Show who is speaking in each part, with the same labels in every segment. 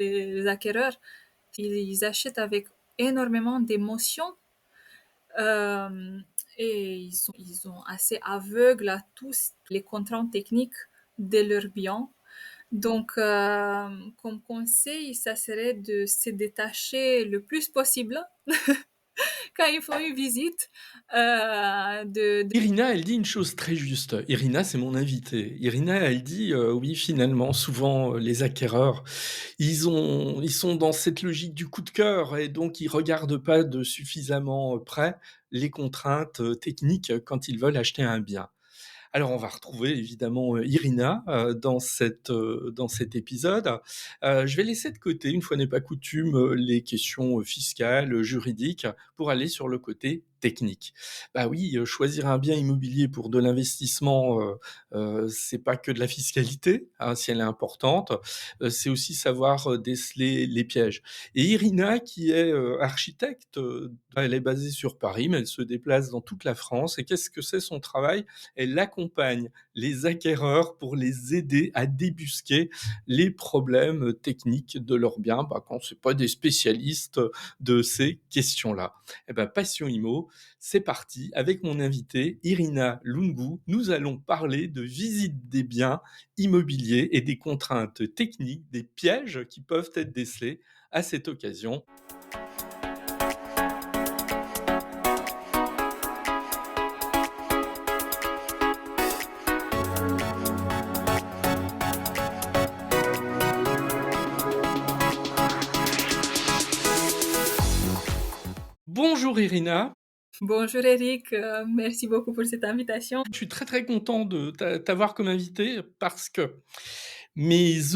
Speaker 1: Les acquéreurs, ils achètent avec énormément d'émotion, euh, et ils sont assez aveugles à tous les contraintes techniques de leurs biens. Donc, comme conseil, ça serait de se détacher le plus possible quand ils font une visite.
Speaker 2: Irina, elle dit une chose très juste. Irina, c'est mon invitée. Irina, elle dit, oui, finalement, souvent, les acquéreurs, ils sont dans cette logique du coup de cœur et donc ils regardent pas de suffisamment près les contraintes techniques quand ils veulent acheter un bien. Alors on va retrouver évidemment, Irina, dans cet épisode. Je vais laisser de côté, une fois n'est pas coutume, les questions, fiscales, juridiques, pour aller sur le côté technique. Bah oui, choisir un bien immobilier pour de l'investissement, c'est pas que de la fiscalité, hein, si elle est importante, c'est aussi savoir, déceler les pièges. Et Irina qui est, architecte, elle est basée sur Paris, mais elle se déplace dans toute la France et qu'est-ce que c'est son travail? Elle accompagne les acquéreurs pour les aider à débusquer les problèmes techniques de leurs biens, bah, quand c'est pas des spécialistes de ces questions-là. Eh ben, Passion Immo, c'est parti avec mon invitée Irina Lungu. Nous allons parler de visite des biens immobiliers et des contraintes techniques, des pièges qui peuvent être décelés à cette occasion. Bonjour Irina.
Speaker 1: Bonjour Eric, merci beaucoup pour cette invitation.
Speaker 2: Je suis très très content de t'avoir comme invité parce que les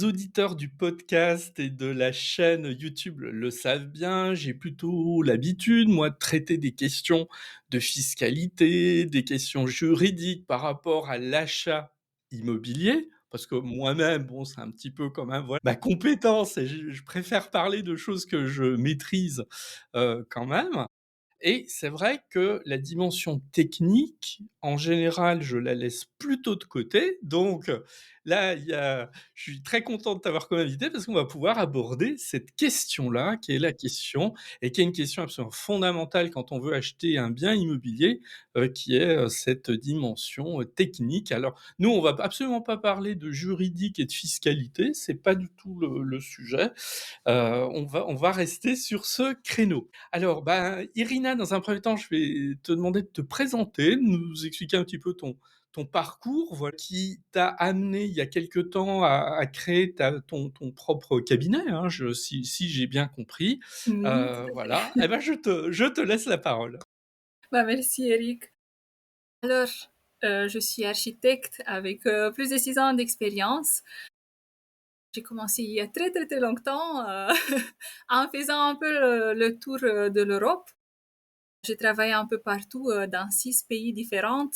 Speaker 2: auditeurs du podcast et de la chaîne YouTube le savent bien. J'ai plutôt l'habitude, moi, de traiter des questions de fiscalité, des questions juridiques par rapport à l'achat immobilier. Parce que moi-même, bon, c'est un petit peu quand même voilà, ma compétence et je préfère parler de choses que je maîtrise quand même. Et c'est vrai que la dimension technique, en général, je la laisse plutôt de côté. Donc, là, je suis très content de t'avoir comme invité parce qu'on va pouvoir aborder cette question-là, qui est la question et qui est une question absolument fondamentale quand on veut acheter un bien immobilier, qui est, cette dimension, technique. Alors, nous, on va absolument pas parler de juridique et de fiscalité, c'est pas du tout le sujet. On va rester sur ce créneau. Alors, ben, Irina, dans un premier temps, je vais te demander de te présenter, de nous expliquer un petit peu ton parcours, voilà, qui t'a amené il y a quelque temps à créer ton propre cabinet, hein, si j'ai bien compris.
Speaker 1: Tout à fait.
Speaker 2: Voilà. Eh ben, je te laisse la parole.
Speaker 1: Bah, merci Eric. Alors, je suis architecte avec plus de 6 ans d'expérience. J'ai commencé il y a très très très longtemps, en faisant un peu le tour de l'Europe. J'ai travaillé un peu partout dans 6 pays différents,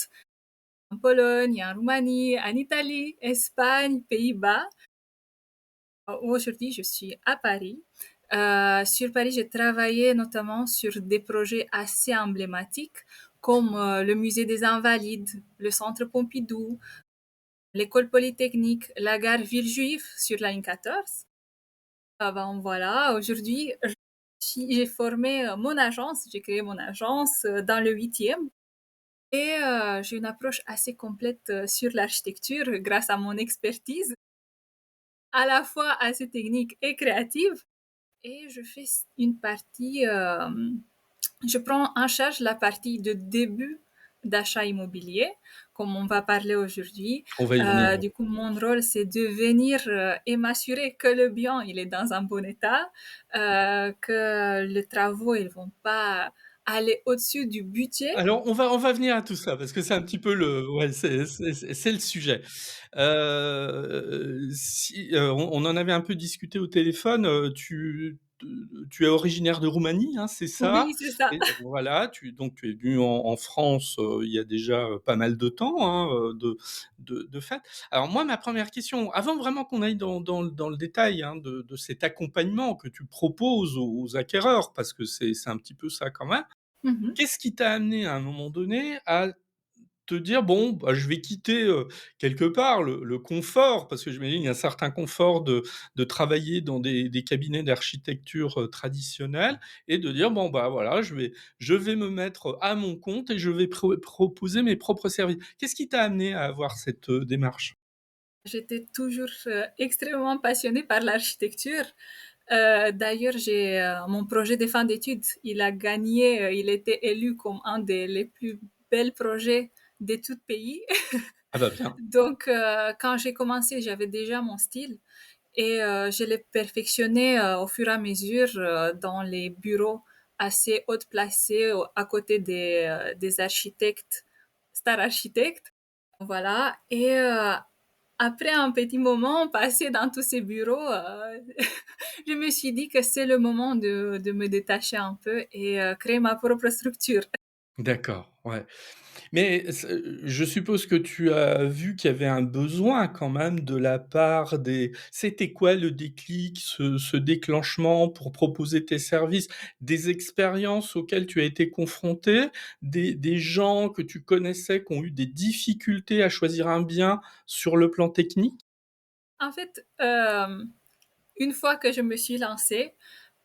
Speaker 1: en Pologne, en Roumanie, en Italie, Espagne, Pays-Bas. Aujourd'hui, je suis à Paris. Sur Paris, j'ai travaillé notamment sur des projets assez emblématiques comme le musée des Invalides, le centre Pompidou, l'école polytechnique, la gare Villejuif sur la ligne 14. Ah ben voilà, aujourd'hui, j'ai formé mon agence, j'ai créé mon agence dans le 8e et j'ai une approche assez complète sur l'architecture grâce à mon expertise, à la fois assez technique et créative. Et je fais une partie, je prends en charge la partie de début d'achat immobilier, comme on va parler aujourd'hui.
Speaker 2: On va y venir.
Speaker 1: Du coup, mon rôle, c'est de venir et m'assurer que le bien, il est dans un bon état, que les travaux, ils vont pas aller au-dessus du budget.
Speaker 2: Alors, on va venir à tout ça parce que c'est un petit peu le ouais, c'est le sujet. On en avait un peu discuté au téléphone, tu es originaire de Roumanie, hein, c'est ça?
Speaker 1: Oui, c'est ça.
Speaker 2: Et voilà, tu es venu en France, il y a déjà, pas mal de temps, hein, de fait. Alors moi, ma première question, avant vraiment qu'on aille dans le détail, hein, de cet accompagnement que tu proposes aux acquéreurs, parce que c'est un petit peu ça quand même.
Speaker 1: Mhm.
Speaker 2: Qu'est-ce qui t'a amené à un moment donné à te dire: «Bon, bah, je vais quitter, quelque part le confort», parce que j'imagine il y a un certain confort de travailler dans des cabinets d'architecture, traditionnels et de dire: «Bon, bah, voilà, je vais me mettre à mon compte et je vais proposer mes propres services». Qu'est-ce qui t'a amené à avoir cette, démarche?
Speaker 1: J'étais toujours, extrêmement passionnée par l'architecture. D'ailleurs, j'ai, mon projet de fin d'études, il a gagné, il était élu comme un des les plus bels projets de tout pays.
Speaker 2: Ah bah, bien.
Speaker 1: Donc, quand j'ai commencé, j'avais déjà mon style et je l'ai perfectionné, au fur et à mesure, dans les bureaux assez haut placés à côté des architectes, stars architectes. Voilà et après un petit moment passé dans tous ces bureaux, je me suis dit que c'est le moment de me détacher un peu et créer ma propre structure.
Speaker 2: D'accord, ouais. Mais je suppose que tu as vu qu'il y avait un besoin quand même de la part des c'était quoi le déclic, ce déclenchement pour proposer tes services? Des expériences auxquelles tu as été confronté? Des gens que tu connaissais qui ont eu des difficultés à choisir un bien sur le plan technique?
Speaker 1: En fait, une fois que je me suis lancée,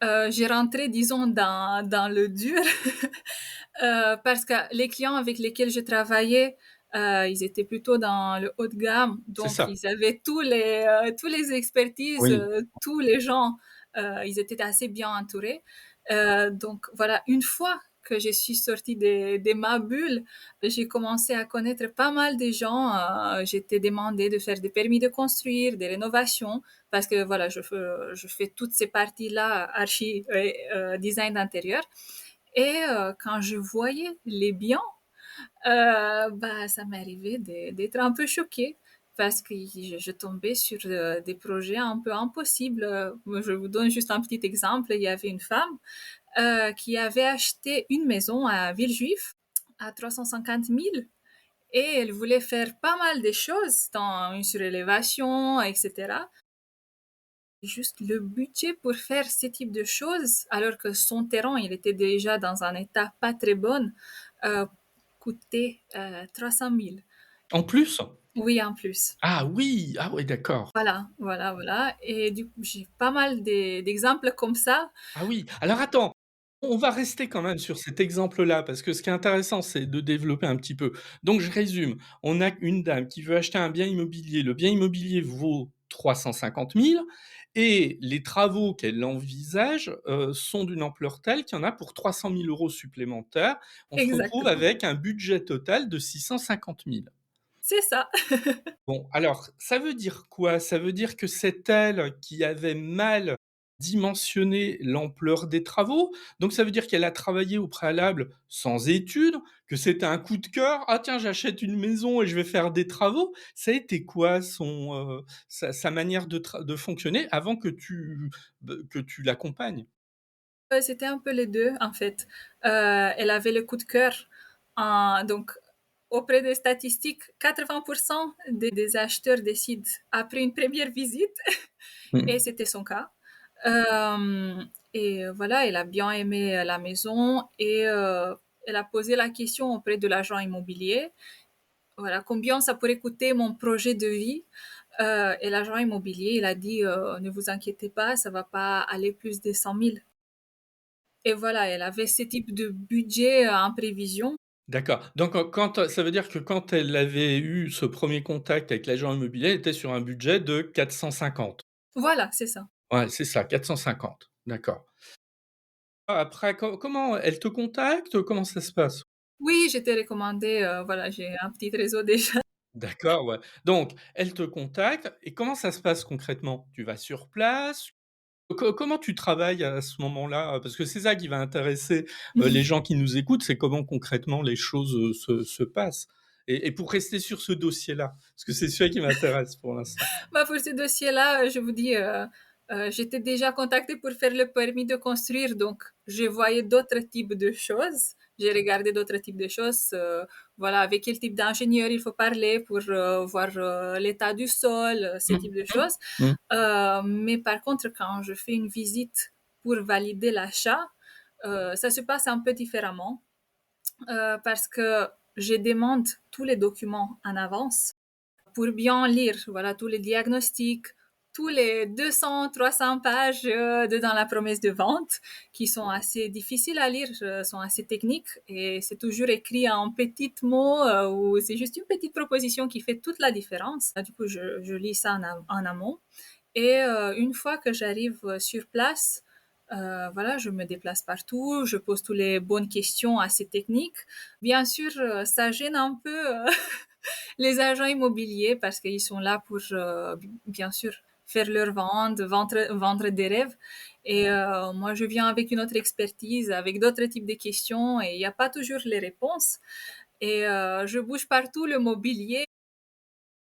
Speaker 1: j'ai rentré, disons, dans le dur, parce que les clients avec lesquels je travaillais, ils étaient plutôt dans le haut de gamme,
Speaker 2: C'est
Speaker 1: donc
Speaker 2: ça?
Speaker 1: ils avaient tous les expertises,
Speaker 2: Oui.
Speaker 1: tous les gens, ils étaient assez bien entourés. Donc voilà, une fois que je suis sortie de ma bulle, j'ai commencé à connaître pas mal de gens. J'étais demandée de faire des permis de construire, des rénovations, parce que voilà, je fais toutes ces parties-là, archi, design d'intérieur. Et quand je voyais les biens, bah, ça m'arrivait d'être un peu choquée parce que je tombais sur des projets un peu impossibles. Je vous donne juste un petit exemple. Il y avait une femme qui avait acheté une maison à Villejuif à 350 000 et elle voulait faire pas mal de choses dans une surélévation, etc. Juste le budget pour faire ce type de choses, alors que son terrain, il était déjà dans un état pas très bon, euh, coûtait 300 000.
Speaker 2: En plus?
Speaker 1: Oui, en plus.
Speaker 2: Ah oui! Ah oui, d'accord.
Speaker 1: Voilà, voilà, voilà. Et du coup, j'ai pas mal d'exemples comme ça.
Speaker 2: Ah oui, alors attends, on va rester quand même sur cet exemple-là, parce que ce qui est intéressant, c'est de développer un petit peu. Donc je résume, on a une dame qui veut acheter un bien immobilier. Le bien immobilier vaut 350 000 et les travaux qu'elle envisage, sont d'une ampleur telle qu'il y en a pour 300 000 € supplémentaires. On se retrouve
Speaker 1: Exactement.
Speaker 2: avec un budget total de 650 000.
Speaker 1: C'est ça.
Speaker 2: Bon, alors, ça veut dire quoi? Ça veut dire que c'est elle qui avait mal dimensionné l'ampleur des travaux? Donc ça veut dire qu'elle a travaillé au préalable sans études, que c'était un coup de cœur: «Ah tiens, j'achète une maison et je vais faire des travaux». Ça a été quoi sa manière de fonctionner avant que tu l'accompagnes?
Speaker 1: C'était un peu les deux, en fait. Elle avait le coup de cœur. Donc, auprès des statistiques, 80% des acheteurs décident après une première visite,
Speaker 2: Mmh.
Speaker 1: et c'était son cas. Euh, et voilà, elle a bien aimé la maison et elle a posé la question auprès de l'agent immobilier. Voilà, combien ça pourrait coûter mon projet de vie? Et l'agent immobilier, il a dit, ne vous inquiétez pas, ça va pas aller plus de 100 000. Et voilà, elle avait ce type de budget en prévision.
Speaker 2: D'accord. Donc ça veut dire que quand elle avait eu ce premier contact avec l'agent immobilier, elle était sur un budget de 450.
Speaker 1: Voilà, c'est ça.
Speaker 2: Ouais, c'est ça, 450. D'accord. Après, comment elle te contacte? Comment ça se passe?
Speaker 1: Oui, j'étais recommandée, voilà, j'ai un petit réseau déjà.
Speaker 2: D'accord, ouais. Donc elle te contacte et comment ça se passe concrètement? Tu vas sur place? Comment tu travailles à ce moment-là? Parce que c'est ça qui va intéresser, les gens qui nous écoutent, c'est comment concrètement les choses, se passent. Et pour rester sur ce dossier-là, parce que c'est celui qui m'intéresse pour l'instant.
Speaker 1: Bah, pour ce dossier-là, je vous dis, j'étais déjà contactée pour faire le permis de construire, donc je voyais d'autres types de choses. J'ai regardé d'autres types de choses, voilà, avec quel type d'ingénieur il faut parler pour voir l'état du sol, ces
Speaker 2: Mmh
Speaker 1: types de
Speaker 2: mh.
Speaker 1: choses.
Speaker 2: Mmh.
Speaker 1: Mais par contre, quand je fais une visite pour valider l'achat, ça se passe un peu différemment, parce que je demande tous les documents en avance pour bien lire, voilà, tous les diagnostics, tous les 200, 300 pages dans la promesse de vente qui sont assez difficiles à lire, sont assez techniques et c'est toujours écrit en petits mots ou c'est juste une petite proposition qui fait toute la différence. Du coup, je lis ça en amont et une fois que j'arrive sur place, voilà, je me déplace partout, je pose toutes les bonnes questions assez techniques. Bien sûr, ça gêne un peu les agents immobiliers parce qu'ils sont là pour, bien sûr, faire leur vente, vendre des rêves. Et moi, je viens avec une autre expertise, avec d'autres types de questions et il n'y a pas toujours les réponses. Et je bouge partout le mobilier.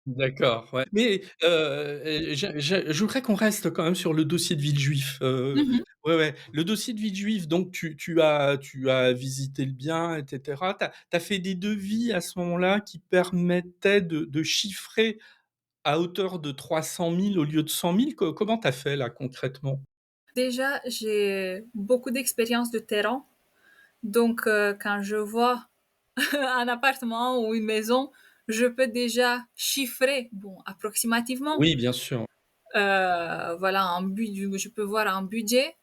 Speaker 2: D'accord, ouais. Mais, je voudrais qu'on reste quand même sur le dossier de Villejuif,
Speaker 1: Mhm.
Speaker 2: ouais, ouais. Le dossier de Villejuif, donc tu as visité le bien et cetera. Tu as fait des devis à ce moment-là qui permettaient de chiffrer à hauteur de 300 000 au lieu de 100 000. Comment tu as fait là concrètement?
Speaker 1: Déjà, j'ai beaucoup d'expérience de terrain. Donc, quand je vois un appartement ou une maison, je peux déjà chiffrer, bon, approximativement,
Speaker 2: Oui, bien sûr.
Speaker 1: voilà, je peux voir un budget.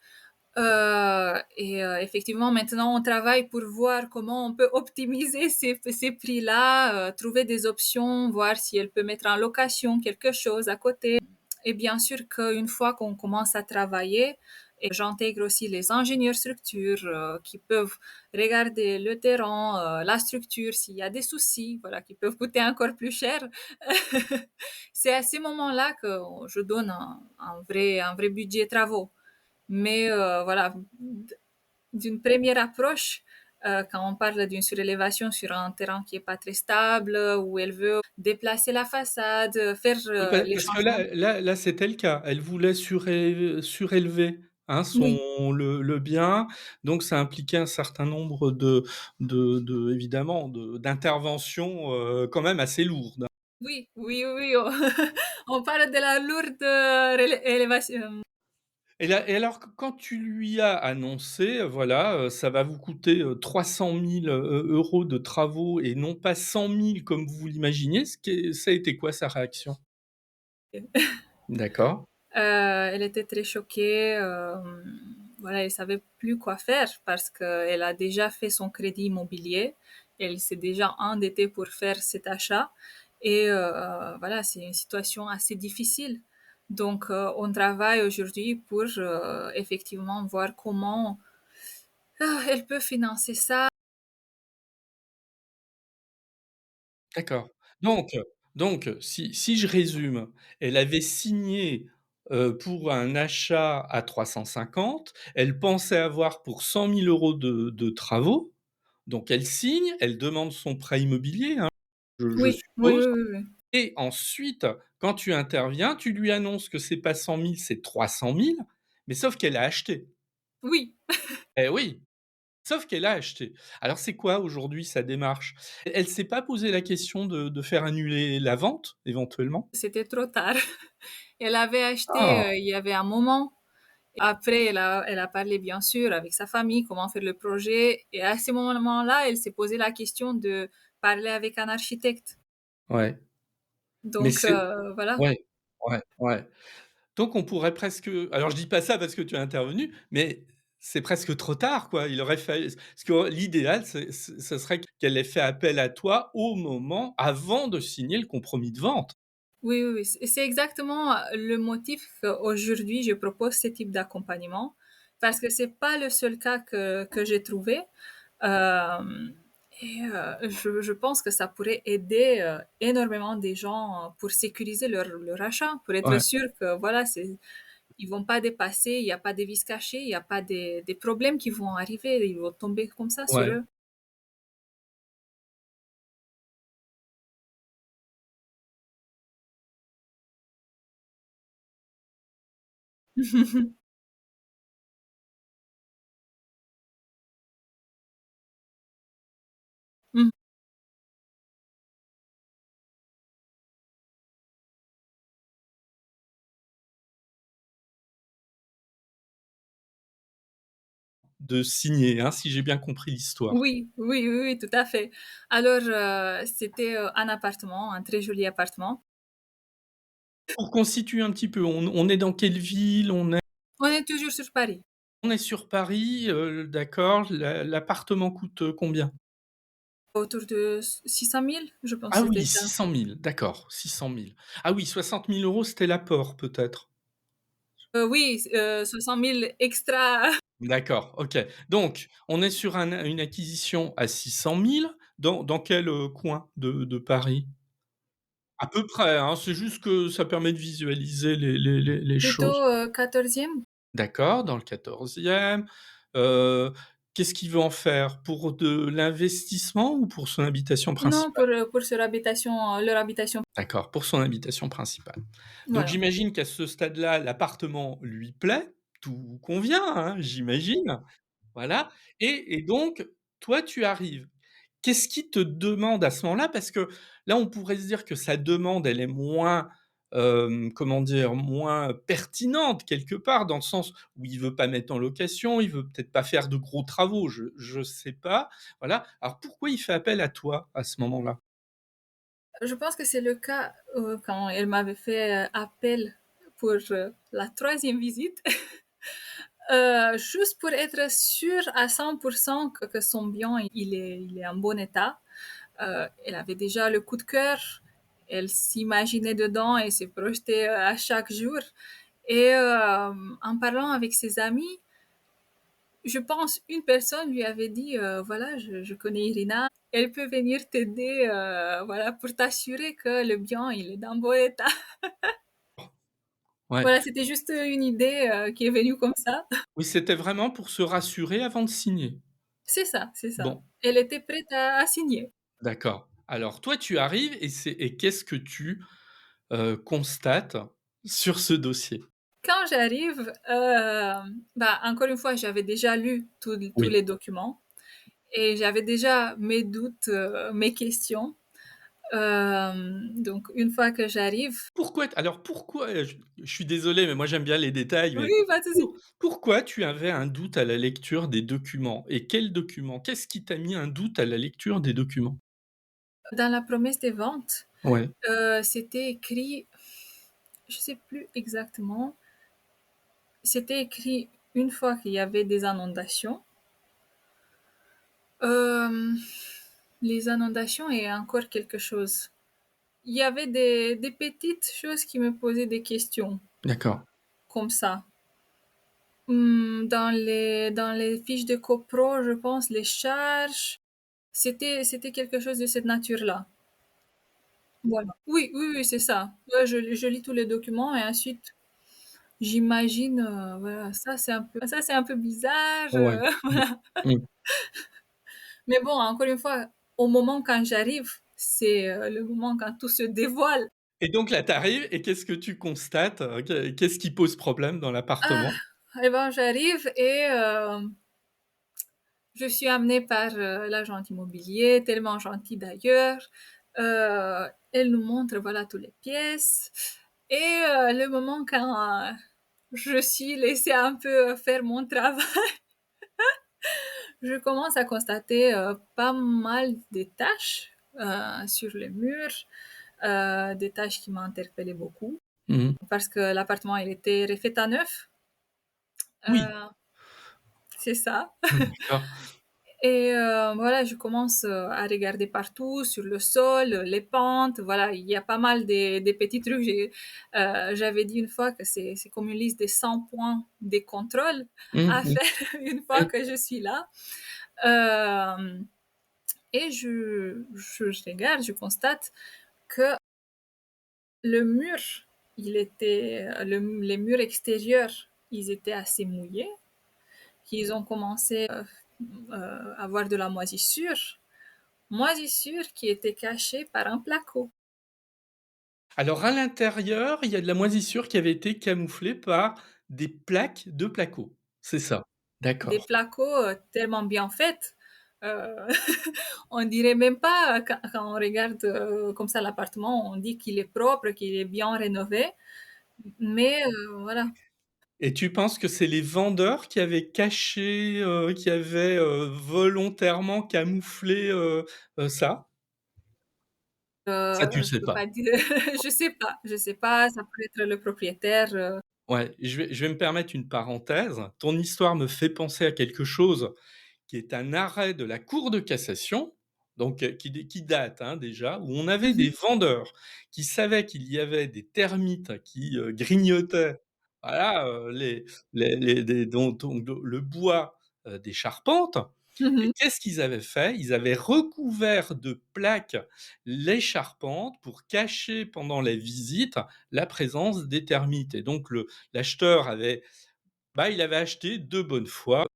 Speaker 1: Et effectivement, maintenant, on travaille pour voir comment on peut optimiser ces prix-là, trouver des options, voir si elle peut mettre en location quelque chose à côté. Et bien sûr qu'une fois qu'on commence à travailler, et j'intègre aussi les ingénieurs structure qui peuvent regarder le terrain, la structure, s'il y a des soucis, voilà, qui peuvent coûter encore plus cher. C'est à ces moments-là que je donne un vrai budget travaux. Mais voilà, d'une première approche, quand on parle d'une surélévation sur un terrain qui est pas très stable, où elle veut déplacer la façade, faire
Speaker 2: Oui,
Speaker 1: les
Speaker 2: parce que
Speaker 1: changements.
Speaker 2: là, c'était le cas. Elle voulait surélever, hein,
Speaker 1: Oui,
Speaker 2: le bien, donc ça impliquait un certain nombre de évidemment, d'interventions, quand même assez lourdes.
Speaker 1: oui, oui, oui. On parle de la lourde élévation.
Speaker 2: Et alors, quand tu lui as annoncé, voilà, ça va vous coûter, 300 000 € de travaux et non pas 100 000 comme vous l'imaginiez, ça a été quoi sa réaction? D'accord.
Speaker 1: Elle était très choquée. Voilà, elle savait plus quoi faire parce qu'elle a déjà fait son crédit immobilier. Elle s'est déjà endettée pour faire cet achat. Et voilà, c'est une situation assez difficile. Donc, on travaille aujourd'hui pour effectivement voir comment elle peut financer ça.
Speaker 2: D'accord. Donc si je résume, elle avait signé, pour un achat à 350, elle pensait avoir pour 100 000 € de travaux, donc elle signe, elle demande son prêt immobilier, hein, je
Speaker 1: Oui, oui, oui,
Speaker 2: suppose,
Speaker 1: oui, oui.
Speaker 2: et ensuite, quand tu interviens, tu lui annonces que c'est pas 100 000, c'est 300 000, mais sauf qu'elle a acheté.
Speaker 1: Oui,
Speaker 2: Eh oui! Sauf qu'elle a acheté. Alors c'est quoi aujourd'hui sa démarche? Elle s'est pas posé la question de faire annuler la vente, éventuellement?
Speaker 1: c'était trop tard. Elle avait acheté
Speaker 2: Ah!
Speaker 1: il y avait un moment. Après, elle a parlé bien sûr avec sa famille, comment faire le projet. Et à ce moment-là, elle s'est posé la question de parler avec un architecte.
Speaker 2: Ouais, mais
Speaker 1: Donc,
Speaker 2: c'est
Speaker 1: voilà.
Speaker 2: ouais, ouais, ouais. Donc on pourrait presque, alors je dis pas ça parce que tu es intervenu, mais c'est presque trop tard, quoi. Il aurait fallu, parce que l'idéal, ce serait qu'elle ait fait appel à toi au moment avant de signer le compromis de vente.
Speaker 1: Oui, oui, oui. C'est exactement le motif qu'aujourd'hui je propose ce type d'accompagnement. Parce que c'est pas le seul cas que j'ai trouvé. Euh, et je pense que ça pourrait aider énormément des gens pour sécuriser leur achat, pour être
Speaker 2: Ouais,
Speaker 1: sûr que voilà, ils vont pas dépasser, il n'y a pas de vis cachés, il n'y a pas des problèmes qui vont arriver, ils vont tomber comme ça sur
Speaker 2: ouais.
Speaker 1: eux. Mhm.
Speaker 2: de signer, hein, si j'ai bien compris l'histoire.
Speaker 1: Oui, oui, oui, oui, tout à fait. Alors, c'était, un appartement, un très joli appartement.
Speaker 2: Pour qu'on situe un petit peu, on est dans quelle ville?
Speaker 1: On est toujours sur Paris,
Speaker 2: On est sur Paris, d'accord. L'appartement coûte, combien?
Speaker 1: autour de 600 000, je pense
Speaker 2: Ah
Speaker 1: que c'était
Speaker 2: oui,
Speaker 1: ça.
Speaker 2: 600 000, d'accord, 600 000. Ah oui, 60 000 €, c'était l'apport peut-être?
Speaker 1: Oui, 60 000 extra.
Speaker 2: D'accord, OK. Donc on est sur une acquisition à 600 000 dans quel, coin de Paris? À peu près, hein, c'est juste que ça permet de visualiser les choses.
Speaker 1: Plutôt, 14e.
Speaker 2: D'accord, dans le 14e. Heu, Qu'est-ce qu'il veut en faire? Pour de l'investissement ou pour son habitation
Speaker 1: Non,
Speaker 2: principale?
Speaker 1: pour leur habitation,
Speaker 2: D'accord, pour son habitation principale. Donc
Speaker 1: voilà.
Speaker 2: j'imagine qu'à ce stade-là, l'appartement lui plaît, tout convient, hein, j'imagine? Voilà, et donc toi, tu arrives. Qu'est-ce qui te demande à ce moment-là? Parce que là, on pourrait se dire que sa demande, elle est moins, comment dire? Moins pertinente quelque part, dans le sens où il veut pas mettre en location, il veut peut-être pas faire de gros travaux, je sais pas, voilà. Alors pourquoi il fait appel à toi à ce moment-là?
Speaker 1: Je pense que c'est le cas, quand elle m'avait fait, appel pour, la troisième visite. Juste pour être sûre à 100% que son bien, il est en bon état. Elle avait déjà le coup de cœur, elle s'imaginait dedans et s'est projetée, à chaque jour. Et en parlant avec ses amis, je pense une personne lui avait dit, voilà, je connais Irina, elle peut venir t'aider, voilà, pour t'assurer que le bien, il est dans bon état.
Speaker 2: Ouais.
Speaker 1: Voilà, c'était juste une idée, qui est venue comme ça.
Speaker 2: Oui, c'était vraiment pour se rassurer avant de signer.
Speaker 1: C'est ça, c'est ça.
Speaker 2: Bon,
Speaker 1: Elle était prête à signer.
Speaker 2: d'accord. Alors toi, tu arrives et qu'est-ce que tu, constates sur ce dossier?
Speaker 1: Quand j'arrive, bah, encore une fois, j'avais déjà lu tous
Speaker 2: Oui.
Speaker 1: les documents et j'avais déjà mes doutes, mes questions. Donc une fois que j'arrive,
Speaker 2: Pourquoi, je suis désolé, mais moi j'aime bien les détails,
Speaker 1: oui,
Speaker 2: mais
Speaker 1: pas de souci.
Speaker 2: pourquoi tu avais un doute à la lecture des documents? Et quels documents? Qu'est-ce qui t'a mis un doute à la lecture des documents?
Speaker 1: Dans la promesse des ventes,
Speaker 2: Ouais,
Speaker 1: c'était écrit, je sais plus exactement, c'était écrit une fois qu'il y avait des inondations. Euh, les inondations et encore quelque chose. Il y avait des petites choses qui me posaient des questions,
Speaker 2: d'accord.
Speaker 1: comme ça. Dans les fiches de copro, je pense, les charges, c'était quelque chose de cette nature-là. Voilà. Oui, oui, oui, c'est ça. Ouais, je lis tous les documents et ensuite, j'imagine, voilà, ça, c'est un peu bizarre,
Speaker 2: Ouais. Mmh.
Speaker 1: voilà.
Speaker 2: Mmh.
Speaker 1: Mais bon, encore une fois, au moment quand j'arrive, c'est, le moment quand tout se dévoile.
Speaker 2: Et donc là, tu arrives et qu'est-ce que tu constates? Qu'est-ce qui pose problème dans
Speaker 1: Ah!
Speaker 2: l'appartement?
Speaker 1: Et ben, j'arrive et je suis amenée par, l'agent immobilier, tellement gentil d'ailleurs. Elle nous montre, voilà, toutes les pièces et le moment quand, je suis laissée un peu faire mon travail, je commence à constater, pas mal de taches, sur les murs, des taches qui m'ont interpellée beaucoup
Speaker 2: Mmh.
Speaker 1: parce que l'appartement, il était refait à neuf.
Speaker 2: Oui.
Speaker 1: Heu, c'est ça.
Speaker 2: D'accord.
Speaker 1: Et voilà, je commence, à regarder partout, sur le sol, les pentes, voilà, il y a pas mal des petits trucs. J'avais dit une fois que c'est comme une liste de 100 points des contrôles
Speaker 2: Mmh
Speaker 1: à
Speaker 2: mh.
Speaker 1: faire une fois
Speaker 2: Mmh.
Speaker 1: que je suis là. Hem et je regarde, je constate que le mur, les murs extérieurs, ils étaient assez mouillés, qu'ils ont commencé, à avoir de la moisissure. Moisissure qui était cachée par un placo.
Speaker 2: Alors à l'intérieur, il y a de la moisissure qui avait été camouflée par des plaques de placo. C'est ça?
Speaker 1: Des
Speaker 2: D'accord.
Speaker 1: placos, tellement bien faites, heu, on dirait même pas quand on regarde, comme ça l'appartement, on dit qu'il est propre, qu'il est bien rénové, mais voilà.
Speaker 2: et tu penses que c'est les vendeurs qui avaient caché, qui avaient, volontairement camouflé, ça? Ça, tu
Speaker 1: Je
Speaker 2: sais
Speaker 1: peux
Speaker 2: pas?
Speaker 1: pas dire, je sais pas, ça peut être le propriétaire,
Speaker 2: Ouais, je vais me permettre une parenthèse. Ton histoire me fait penser à quelque chose qui est un arrêt de la Cour de cassation, donc qui date, hein, déjà, où on avait
Speaker 1: mmh
Speaker 2: des
Speaker 1: mh.
Speaker 2: vendeurs qui savaient qu'il y avait des termites qui, grignotaient, voilà, les des dont le bois, des charpentes. Et
Speaker 1: Mmh.
Speaker 2: qu'est-ce qu'ils avaient fait? Ils avaient recouvert de plaques les charpentes pour cacher pendant la visite la présence des termites, et donc le l'acheteur avait, bah, il avait acheté de bonne foi.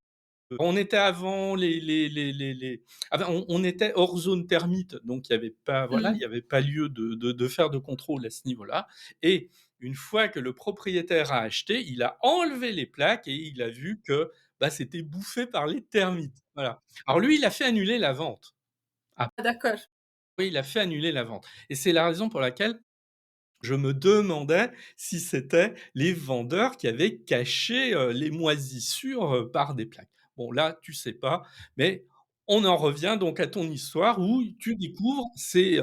Speaker 2: On était avant les enfin, on était hors zone thermite, donc il y avait pas, voilà, il
Speaker 1: Mmh.
Speaker 2: y avait pas lieu de faire de contrôle à ce niveau-là, et une fois que le propriétaire a acheté, il a enlevé les plaques et il a vu que, bah, c'était bouffé par les termites, voilà. Alors lui, il a fait annuler la vente. Ah
Speaker 1: Ah d'accord.
Speaker 2: oui, il a fait annuler la vente, et c'est la raison pour laquelle je me demandais si c'était les vendeurs qui avaient caché, les moisissures, par des plaques. Bon là, tu sais pas, mais on en revient donc à ton histoire où tu découvres ces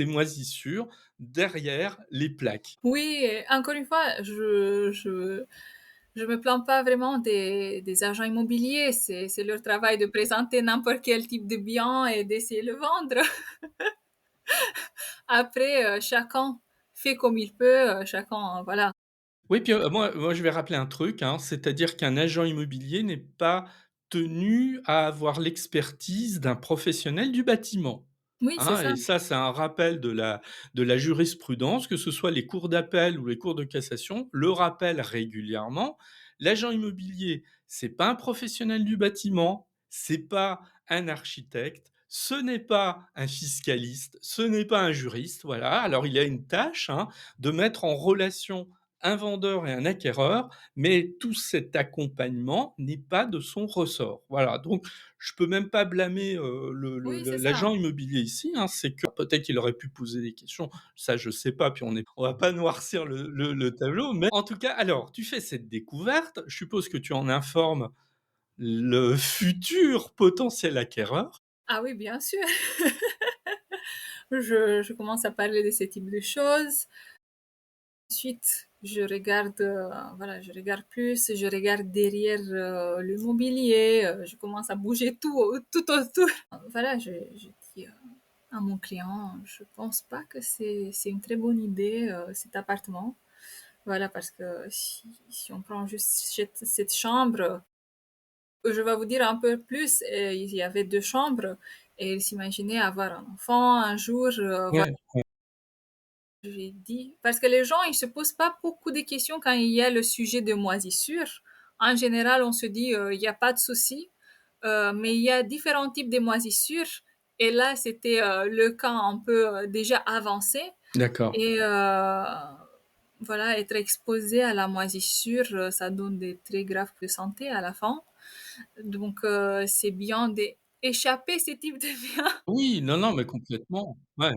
Speaker 2: moisissures derrière les plaques.
Speaker 1: Oui, et encore une fois, je me plains pas vraiment des agents immobiliers. C'est leur travail de présenter n'importe quel type de bien et d'essayer de le vendre. Après, chacun fait comme il peut, chacun, voilà.
Speaker 2: Oui, puis, moi je vais rappeler un truc, hein, c'est-à-dire qu'un agent immobilier n'est pas tenu à avoir l'expertise d'un professionnel du bâtiment,
Speaker 1: Oui, c'est
Speaker 2: hein,
Speaker 1: ça.
Speaker 2: et ça, c'est un rappel de la jurisprudence, que ce soit les cours d'appel ou les cours de cassation le rappellent régulièrement. L'agent immobilier, c'est pas un professionnel du bâtiment, c'est pas un architecte, ce n'est pas un fiscaliste, ce n'est pas un juriste, voilà. Alors il a une tâche, hein, de mettre en relation un vendeur et un acquéreur, mais tout cet accompagnement n'est pas de son ressort. Voilà, donc je peux même pas blâmer,
Speaker 1: Oui, c'est ça.
Speaker 2: l'agent immobilier ici, hein. C'est que peut-être qu'il aurait pu poser des questions, ça je sais pas, puis on va pas noircir le tableau, mais en tout cas, alors tu fais cette découverte, je suppose que tu en informes le futur potentiel acquéreur.
Speaker 1: Ah oui, bien sûr. Je commence à parler de ce type de choses. Ensuite, je regarde, voilà, je regarde plus, je regarde derrière, le mobilier, je commence à bouger tout autour. Voilà, je dis, à mon client: «Je pense pas que c'est une très bonne idée, cet appartement». Voilà, parce que si on prend juste cette chambre, je vais vous dire un peu plus, il y avait 2 chambres et il s'imaginait avoir un enfant un jour,
Speaker 2: Ouais, ouais,
Speaker 1: j'ai dit parce que les gens, ils se posent pas beaucoup de questions quand il y a le sujet de moisissure. En général, on se dit, il y a pas de souci, mais il y a différents types de moisissures et là, c'était, le cas un peu, déjà avancé
Speaker 2: d'accord.
Speaker 1: et voilà, être exposé à la moisissure, ça donne des très graves de santé à la fin. Donc c'est bien d'échapper ce type de biens.
Speaker 2: Oui, non, non, mais complètement, ouais.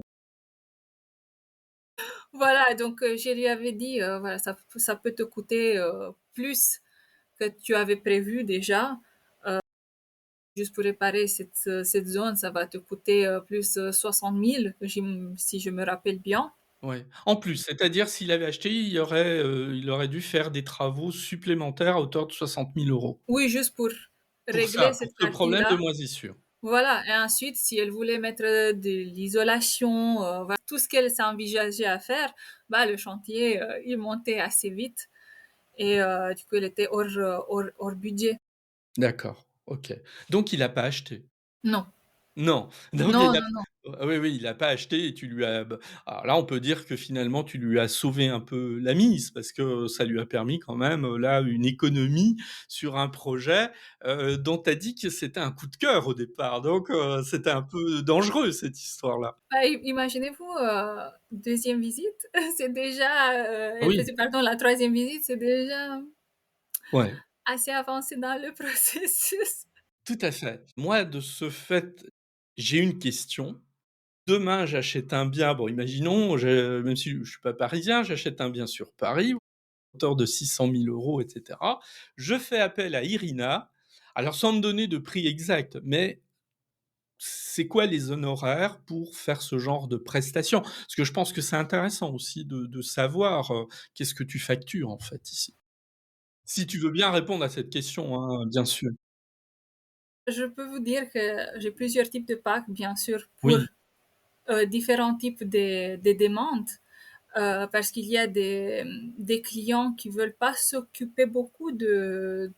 Speaker 1: Voilà, donc je lui avais dit, voilà, ça peut te coûter, plus que tu avais prévu déjà. Juste pour réparer cette zone, ça va te coûter, plus, 60 000 si je me rappelle bien.
Speaker 2: Ouais. En plus, c'est-à-dire s'il avait acheté, il aurait dû faire des travaux supplémentaires à hauteur de 60 000 €.
Speaker 1: Oui, juste pour
Speaker 2: Pour ça,
Speaker 1: régler
Speaker 2: pour
Speaker 1: cette
Speaker 2: ce problème de
Speaker 1: partie-là.
Speaker 2: moisissure.
Speaker 1: Voilà, et ensuite, si elle voulait mettre, de l'isolation, voilà, tout ce qu'elle s'envisageait à faire, bah, le chantier, il montait assez vite et du coup, elle était hors budget.
Speaker 2: D'accord, OK. Donc il a pas acheté?
Speaker 1: Non,
Speaker 2: Non, donc
Speaker 1: non,
Speaker 2: il a
Speaker 1: non, non.
Speaker 2: ah oui, oui, il a pas acheté et tu lui as alors là, on peut dire que finalement tu lui as sauvé un peu la mise parce que ça lui a permis quand même, là, une économie sur un projet, dont tu as dit que c'était un coup de cœur au départ, donc c'était un peu dangereux cette histoire-là.
Speaker 1: Bah, imaginez-vous, 2e visite, c'est déjà, elle
Speaker 2: Oui,
Speaker 1: faisait pardon, la 3e visite, c'est déjà
Speaker 2: ouais.
Speaker 1: assez avancé dans le processus.
Speaker 2: Tout à fait. Moi, de ce fait, j'ai une question. Demain, j'achète un bien, bon, imaginons, même si je suis pas parisien, j'achète un bien sur Paris. hauteur de 600 000 € et cetera. Je fais appel à Irina, alors sans me donner de prix exact, mais c'est quoi les honoraires pour faire ce genre de prestations? Parce que je pense que c'est intéressant aussi de savoir, qu'est-ce que tu factures, en fait, ici? Si tu veux bien répondre à cette question, hein, bien sûr.
Speaker 1: Je peux vous dire que j'ai plusieurs types de packs, bien sûr, pour
Speaker 2: Oui.
Speaker 1: différents types de demandes. Parce qu'il y a des clients qui veulent pas s'occuper beaucoup de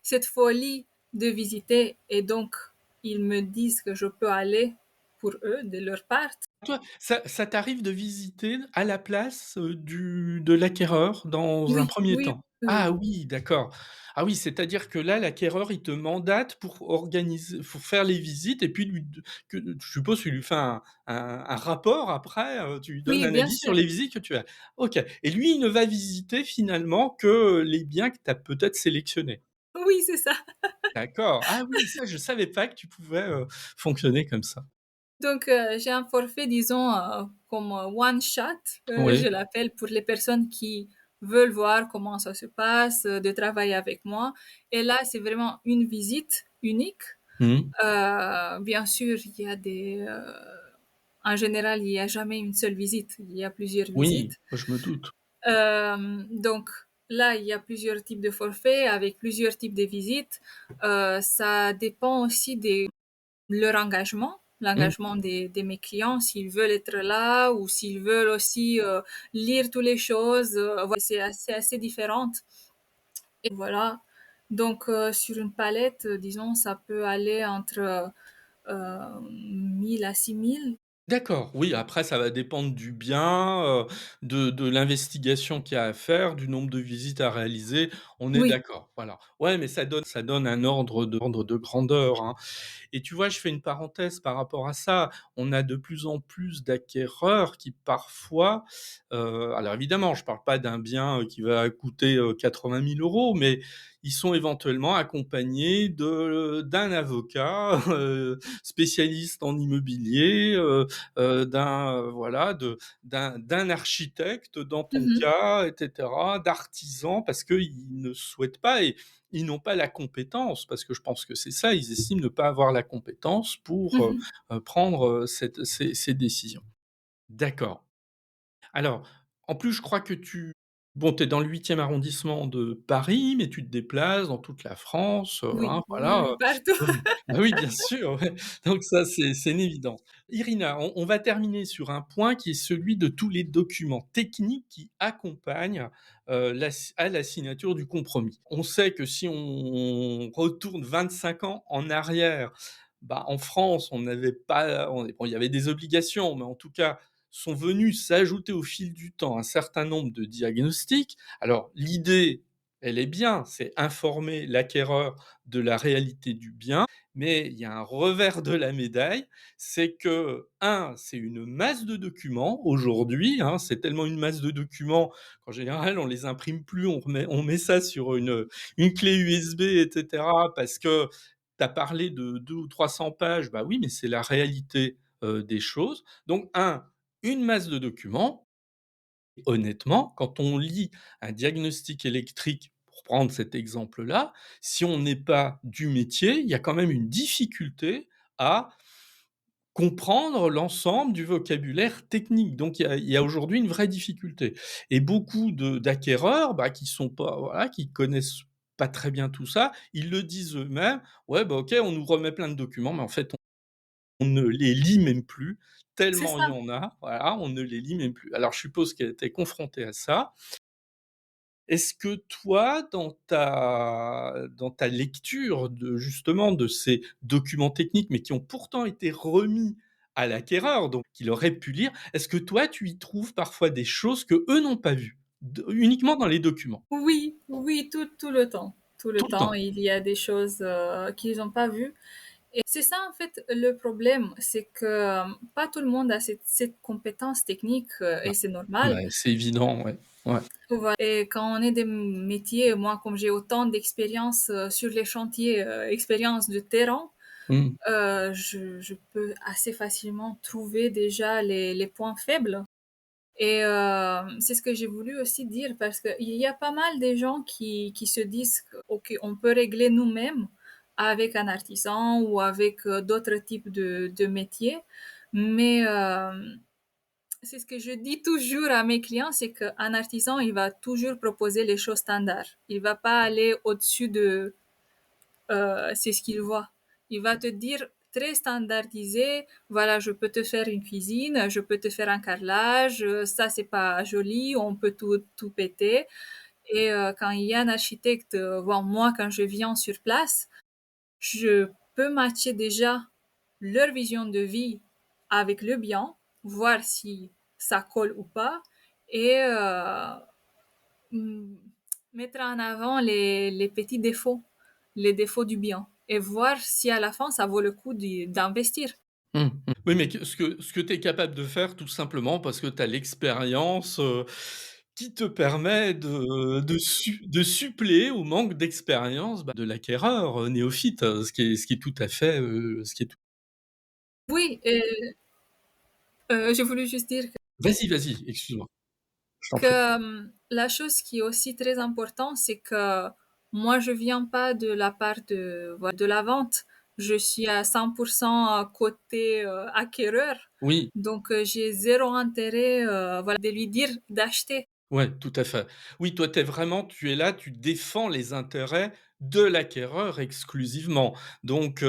Speaker 1: cette folie de visiter et donc ils me disent que je peux aller pour eux de leur part.
Speaker 2: Toi, ça t'arrive de visiter à la place, du de l'acquéreur dans un
Speaker 1: Oui,
Speaker 2: premier
Speaker 1: oui,
Speaker 2: temps?
Speaker 1: oui,
Speaker 2: Ah
Speaker 1: oui.
Speaker 2: oui, d'accord. Ah oui, c'est-à-dire que là, l'acquéreur, il te mandate pour faire les visites et puis lui d que je suppose tu lui fais un rapport après, tu lui donnes
Speaker 1: Oui,
Speaker 2: un
Speaker 1: bien
Speaker 2: avis sur
Speaker 1: sûr.
Speaker 2: les visites que tu as. OK, et lui, il ne va visiter finalement que les biens que tu as peut-être sélectionnés?
Speaker 1: Oui, c'est ça.
Speaker 2: D'accord. Ah oui, ça, je savais pas que tu pouvais, fonctionner comme ça.
Speaker 1: Donc, j'ai un forfait, disons, comme one shot, je
Speaker 2: Oui.
Speaker 1: l'appelle, pour les personnes qui veulent voir comment ça se passe, de travailler avec moi. Et là, c'est vraiment une visite unique.
Speaker 2: Mmh.
Speaker 1: Bien sûr, il y a en général, il n'y a jamais une seule visite, il y a plusieurs
Speaker 2: Oui,
Speaker 1: visites.
Speaker 2: je me doute.
Speaker 1: Donc là, il y a plusieurs types de forfaits avec plusieurs types de visites. Ça dépend aussi de leur engagement,
Speaker 2: Mmh.
Speaker 1: l'engagement de mes clients, s'ils veulent être là ou s'ils veulent aussi lire toutes les choses. Voilà, c'est assez différent. Et voilà. Donc, sur une palette, disons, ça peut aller entre 1000 à 6000.
Speaker 2: D'accord, oui, après ça va dépendre du bien, de l'investigation qu'il y a à faire, du nombre de visites à réaliser, on est
Speaker 1: Oui.
Speaker 2: d'accord, voilà. Ouais, mais ça donne un ordre de grandeur, hein. Et tu vois, je fais une parenthèse par rapport à ça. On a de plus en plus d'acquéreurs qui parfois, alors évidemment, je parle pas d'un bien, qui va coûter, 80 000 €, mais ils sont éventuellement accompagnés d'un avocat, spécialiste en immobilier, voilà, d'un architecte dans ton
Speaker 1: Mhm.
Speaker 2: cas et cetera, d'artisans parce qu'ils ne souhaitent pas et ils n'ont pas la compétence, parce que je pense que c'est ça, ils estiment ne pas avoir la compétence pour,
Speaker 1: Mhm.
Speaker 2: prendre, ces décisions. D'accord. Alors, en plus, je crois que tu es dans le 8e arrondissement de Paris, mais tu te déplaces dans toute la France, hein,
Speaker 1: Oui, oui,
Speaker 2: voilà,
Speaker 1: oui, partout.
Speaker 2: bah, oui, bien sûr, ouais, donc ça, c'est une évidence. Irina, on va terminer sur un point qui est celui de tous les documents techniques qui accompagnent, la signature du compromis. On sait que si on retourne 25 ans en arrière, bah, en France, on n'avait pas bon, il y avait des obligations, mais en tout cas, sont venus s'ajouter au fil du temps un certain nombre de diagnostics. Alors l'idée, elle est bien, c'est informer l'acquéreur de la réalité du bien, mais il y a un revers de la médaille, c'est que, c'est une masse de documents aujourd'hui, hein, c'est tellement une masse de documents qu'en général on les imprime plus, on met ça sur une clé USB et cetera parce que tu as parlé de 200 ou 300 pages, bah oui, mais c'est la réalité, des choses. Donc une masse de documents. Honnêtement, quand on lit un diagnostic électrique, pour prendre cet exemple-là, si on n'est pas du métier, il y a quand même une difficulté à comprendre l'ensemble du vocabulaire technique. Donc il y a aujourd'hui une vraie difficulté et beaucoup d'acquéreurs, bah, qui sont pas voilà, qui connaissent pas très bien tout ça, ils le disent eux-mêmes: «Ouais, bah, OK, on nous remet plein de documents, mais en fait, on ne les lit même plus,
Speaker 1: C'est
Speaker 2: tellement il y
Speaker 1: ça.
Speaker 2: en a, voilà, on ne les lit même plus». Alors je suppose que tu es confronté à ça. Est-ce que toi, dans ta lecture de justement de ces documents techniques, mais qui ont pourtant été remis à l'acquéreur, donc qu'il aurait pu lire, est-ce que toi, tu y trouves parfois des choses qu'eux n'ont pas vues? Uniquement dans les documents?
Speaker 1: Oui, oui, tout le temps. Tout le
Speaker 2: Tout le
Speaker 1: temps,
Speaker 2: temps?
Speaker 1: il y a des choses qu'ils n'ont pas vues. Et c'est ça, en fait, le problème, c'est que pas tout le monde a cette compétence technique
Speaker 2: Ah,
Speaker 1: et c'est normal.
Speaker 2: bah, c'est évident, ouais. Ouais.
Speaker 1: Voilà. Et quand on est des métiers, moi, comme j'ai autant d'expérience sur les chantiers, expérience de terrain,
Speaker 2: Mmh.
Speaker 1: je peux assez facilement trouver déjà les points faibles. Et c'est ce que j'ai voulu aussi dire parce qu'il y a pas mal de gens qui se disent que, OK, on peut régler nous-mêmes avec un artisan ou avec d'autres types de métiers. Mais c'est ce que je dis toujours à mes clients, c'est qu'un artisan, il va toujours proposer les choses standards. Il va pas aller au-dessus de c'est ce qu'il voit. Il va te dire très standardisé, voilà, je peux te faire une cuisine, je peux te faire un carrelage, ça c'est pas joli, on peut tout péter. Et quand il y a un architecte, voire moi quand je viens sur place, je peux matcher déjà leur vision de vie avec le bien, voir si ça colle ou pas, et mm, mettre en avant les petits défauts, les défauts du bien, et voir si à la fin ça vaut le coup d'investir.
Speaker 2: Mmh mh. Oui, mais ce que tu es capable de faire tout simplement parce que tu as l'expérience, qui te permet de suppléer au manque d'expérience, bah, de l'acquéreur, néophyte, ce qui est tout à fait, ce qui est tout
Speaker 1: Oui, et j'ai voulu juste dire
Speaker 2: vas-y, vas-y, excuse-moi, je t'en
Speaker 1: que
Speaker 2: prie.
Speaker 1: la chose qui est aussi très importante, c'est que moi, je viens pas de la part de, voilà, de la vente. Je suis à 100% côté acquéreur.
Speaker 2: Oui.
Speaker 1: Donc, j'ai zéro intérêt, voilà, de lui dire d'acheter.
Speaker 2: Ouais, tout à fait. Oui, toi, tu es là, tu défends les intérêts de l'acquéreur exclusivement. Donc,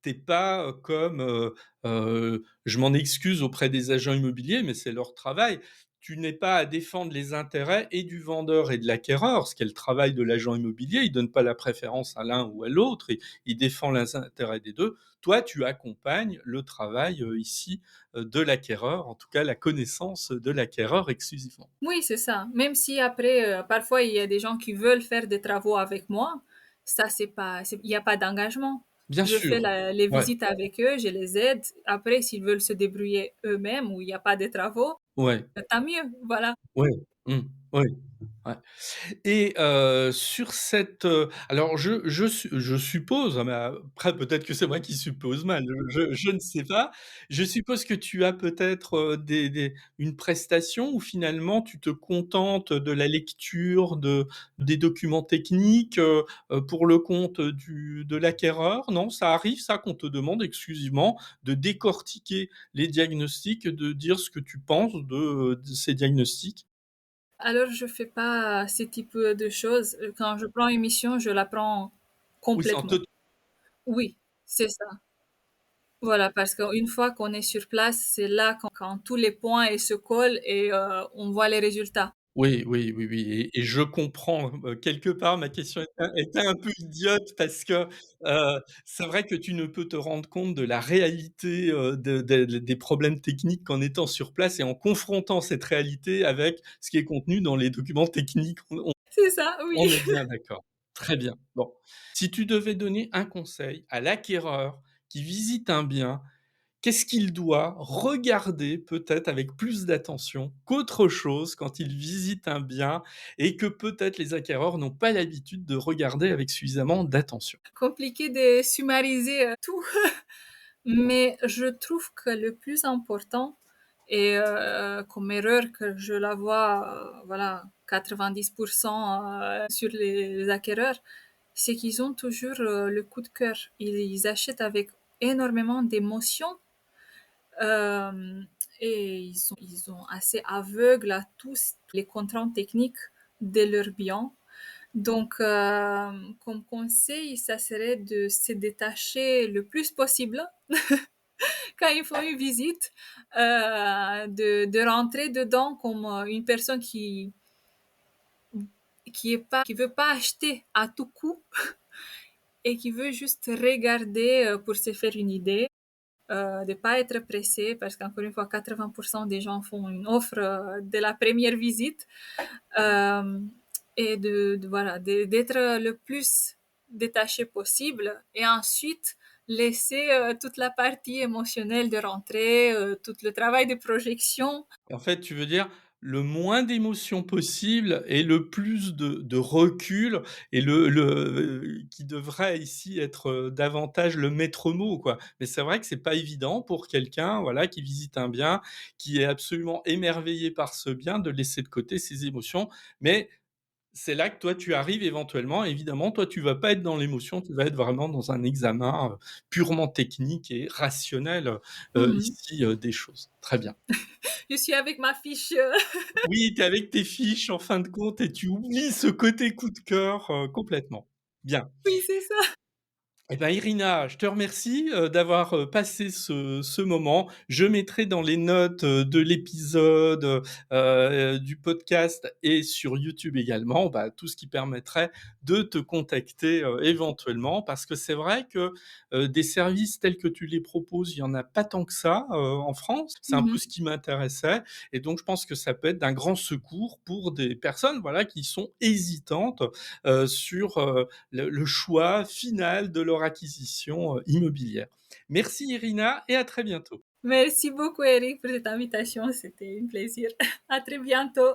Speaker 2: tu pas, comme, je m'en excuse auprès des agents immobiliers, mais c'est leur travail. Tu n'es pas à défendre les intérêts et du vendeur et de l'acquéreur, ce qui est le travail de l'agent immobilier. Il donne pas la préférence à l'un ou à l'autre, il défend les intérêts des 2. Toi, tu accompagnes le travail, ici, de l'acquéreur, en tout cas la connaissance de l'acquéreur exclusivement.
Speaker 1: Oui, c'est ça. Même si après, parfois, il y a des gens qui veulent faire des travaux avec moi, ça, il n'y a pas d'engagement.
Speaker 2: Bien
Speaker 1: Je fais
Speaker 2: sûr,
Speaker 1: les
Speaker 2: ouais,
Speaker 1: visites avec eux, je les aide. Après, s'ils veulent se débrouiller eux-mêmes ou il n'y a pas de travaux,
Speaker 2: ouais,
Speaker 1: tant mieux, voilà.
Speaker 2: ouais, mmh, ouais, ouais. Et sur cette, alors je suppose, hein, mais après peut-être que c'est moi qui suppose mal, je ne sais pas. Je suppose que tu as peut-être, des une prestation où finalement tu te contentes de la lecture des documents techniques, pour le compte de l'acquéreur? Non, ça arrive ça qu'on te demande exclusivement de décortiquer les diagnostics, de dire ce que tu penses de ces diagnostics?
Speaker 1: Alors, je fais pas ce type de choses. Quand je prends une mission, je la prends
Speaker 2: Oui, c'est en
Speaker 1: complètement.
Speaker 2: tot
Speaker 1: Oui, c'est ça. Voilà, parce qu'une fois qu'on est sur place, c'est là quand tous les points ils se collent et on voit les résultats.
Speaker 2: Oui, oui, oui, oui et je comprends, quelque part ma question était un peu idiote parce que, c'est vrai que tu ne peux te rendre compte de la réalité, des problèmes techniques qu'en étant sur place et en confrontant cette réalité avec ce qui est contenu dans les documents techniques.
Speaker 1: C'est ça, oui.
Speaker 2: On est bien d'accord. Très bien. Bon, si tu devais donner un conseil à l'acquéreur qui visite un bien, qu'est-ce qu'il doit regarder peut-être avec plus d'attention qu'autre chose quand il visite un bien et que peut-être les acquéreurs n'ont pas l'habitude de regarder avec suffisamment d'attention?
Speaker 1: Compliqué de summariser tout, mais je trouve que le plus important et comme erreur que je la vois, voilà, 90% sur les acquéreurs, c'est qu'ils ont toujours le coup de cœur. Ils achètent avec énormément d'émotion euh, et ils sont assez aveugles à tous les contraintes techniques de leur bien. Donc, comme conseil, ça serait de se détacher le plus possible quand ils font une visite, de rentrer dedans comme une personne qui veut pas acheter à tout coup et qui veut juste regarder pour se faire une idée, de pas être pressé parce qu'encore une fois, 80% des gens font une offre de la première visite. Euh, et voilà, d'être le plus détaché possible et ensuite laisser toute la partie émotionnelle de rentrer, tout le travail de projection.
Speaker 2: En fait, tu veux dire, le moins d'émotions possible et le plus de recul et le qui devrait ici être, davantage le maître mot, quoi. Mais c'est vrai que c'est pas évident pour quelqu'un, voilà, qui visite un bien, qui est absolument émerveillé par ce bien, de laisser de côté ses émotions. Mais c'est là que toi tu arrives éventuellement. Évidemment, toi tu vas pas être dans l'émotion, tu vas être vraiment dans un examen, purement technique et rationnel,
Speaker 1: Mmh.
Speaker 2: ici, des choses. Très bien.
Speaker 1: Je suis avec ma fiche.
Speaker 2: Oui, tu es avec tes fiches en fin de compte et tu oublies ce côté coup de cœur, complètement. Bien.
Speaker 1: Oui, c'est ça.
Speaker 2: Eh ben, Irina, je te remercie, d'avoir, passé ce moment. Je mettrai dans les notes, de l'épisode, du podcast et sur YouTube également, bah, tout ce qui permettrait de te contacter, éventuellement. Parce que c'est vrai que, des services tels que tu les proposes, il y en a pas tant que ça, en France. C'est un
Speaker 1: Mmh
Speaker 2: peu
Speaker 1: mh.
Speaker 2: ce qui m'intéressait et donc je pense que ça peut être d'un grand secours pour des personnes, voilà, qui sont hésitantes, sur, le choix final de leur acquisition, immobilière. Merci Irina et à très bientôt.
Speaker 1: Merci beaucoup Eric pour cette invitation, c'était un plaisir. À très bientôt.